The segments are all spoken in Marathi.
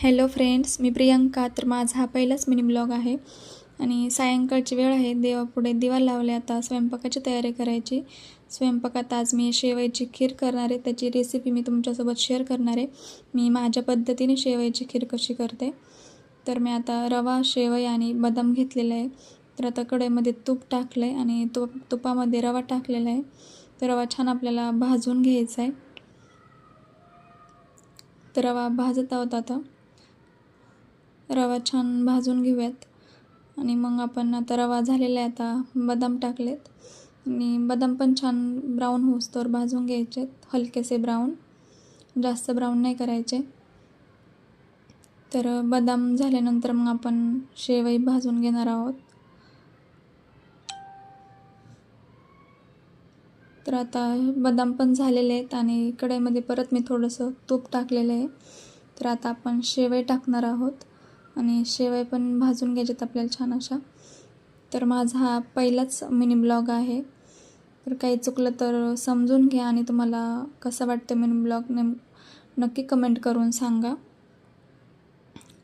हॅलो फ्रेंड्स, मी प्रियंका. तर माझा हा पहिलाच मिनी ब्लॉग आहे आणि सायंकाळची वेळ आहे. देवापुढे दिवा लावले. आता स्वयंपाकाची तयारी करायची. स्वयंपाकात आज मी शेवयाची खीर करणार आहे. त्याची रेसिपी मी तुमच्यासोबत शेअर करणार आहे. मी माझ्या पद्धतीने शेवयाची खीर कशी करते. तर मी आता रवा, शेवई आणि बदाम घेतलेला आहे. तर आता कढईमध्ये तूप टाकलं आहे आणि तुपामध्ये रवा टाकलेला आहे. तर रवा छान आपल्याला भाजून घ्यायचा आहे. तर रवा भाजत आहोत. आता रवा छान भाजून घेऊयात आणि मग आपण आता रवा झालेला आहे. आता बदाम टाकलेत आणि बदाम पण छान ब्राऊन होईस्तोवर भाजून घ्यायचे. हलकेसे ब्राऊन, जास्त ब्राऊन नाही करायचे. तर बदाम झाल्यानंतर मग आपण शेवई भाजून घेणार आहोत. तर आता बदाम पण झालेले आहेत आणि कढईमध्ये परत मी थोडंसं तूप टाकलेलं आहे. तर आता आपण शेवई टाकणार आहोत आणि शेवई पण भाजून घ्यायच्यात आपल्याला छान अशा. तर माझा हा पहिलाच मिनी ब्लॉग आहे. तर काही चुकलं तर समजून घ्या आणि तुम्हाला कसं वाटतं मिनी ब्लॉग नक्की कमेंट करून सांगा.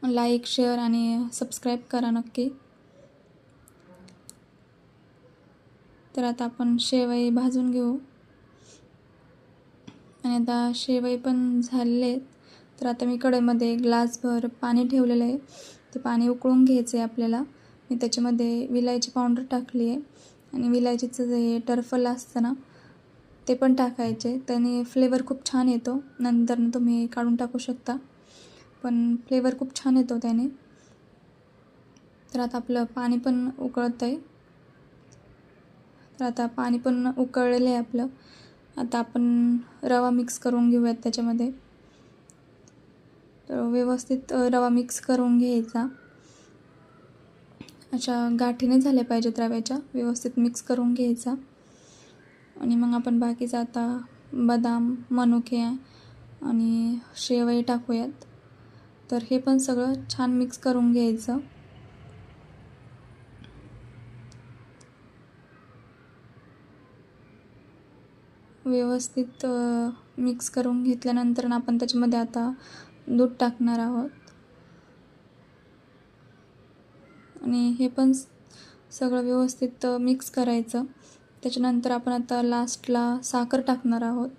लाईक, शेअर आणि सबस्क्राईब करा नक्की. तर आता आपण शेवई भाजून घेऊ आणि आता शेवई पण झालेले आहेत. तर आता मी कढईमध्ये ग्लासभर पाणी ठेवलेलं आहे. ते पाणी उकळून घ्यायचं आहे आपल्याला. मी त्याच्यामध्ये विलायची पावडर टाकली आहे आणि विलायचीचं जे टरफल असतं ना, ते पण टाकायचे. त्याने फ्लेवर खूप छान येतो. नंतर तुम्ही काढून टाकू शकता, पण फ्लेवर खूप छान येतो त्याने. तर आता आपलं पाणी पण उकळतं आहे. तर आता पाणी पण उकळलेलं आहे आपलं. आता आपण रवा मिक्स करून घेऊयात त्याच्यामध्ये. तर व्यवस्थित रवा मिक्स करून घ्यायचा. अशा गाठीने झाल्या पाहिजेत रव्याच्या. व्यवस्थित मिक्स करून घ्यायचा आणि मग आपण बाकीचं आता बदाम, मनुके आणि शेवई टाकूयात. तर हे पण सगळं छान मिक्स करून घ्यायचं. व्यवस्थित मिक्स करून घेतल्यानंतर आपण त्याच्यामध्ये आता दूध टाकणार आहोत आणि हे पण सगळं व्यवस्थित मिक्स करायचं. त्याच्यानंतर आपण आता लास्टला साखर टाकणार आहोत.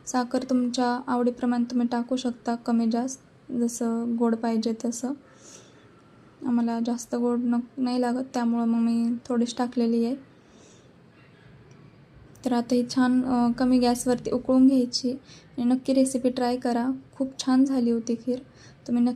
साखर तुमच्या आवडीप्रमाणे तुम्ही टाकू शकता, कमी जास्त, जसं गोड पाहिजे तसं. आम्हाला जास्त गोड नाही लागत, त्यामुळं मग मी थोडीच टाकलेली आहे. तर आता ही छान कमी गॅसवरती उकळून घ्यायची आणि नक्की रेसिपी ट्राय करा. खूप छान झाली होती खीर. तुम्ही